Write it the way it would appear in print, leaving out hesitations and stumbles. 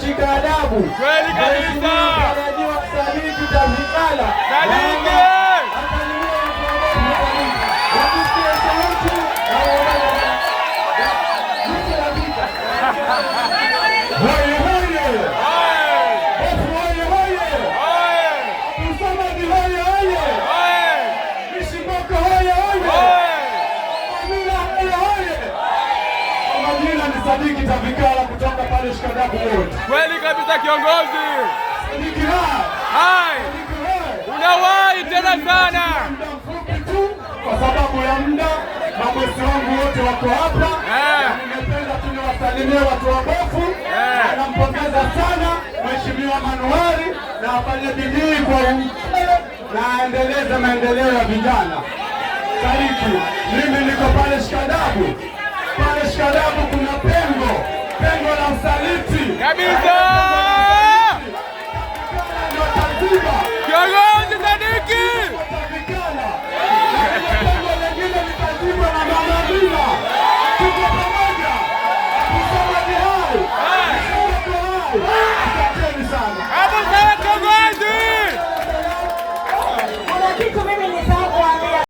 kushika adabu. Kweli kabisa. Anajua Sadiki Tavikala. Sadiki. Sadiki Tavikala kutoka pale Shikadabu Road. Kweli kabisa kiongozi. Sadiki hai. Unawahi tena sana. Muda mfupi tu kwa sababu ya muda, mabosi wangu wote wako hapa. Nimependa tu niwasalimie watu wa Bofu. Nampongeza sana Mheshimiwa Manuari na afanye bidii kwa na aendeleze maendeleo ya vijana. Sadiki, mimi niko pale Shikadabu. Pale Shikadabu kuna pengo la usaliti. Kabisa.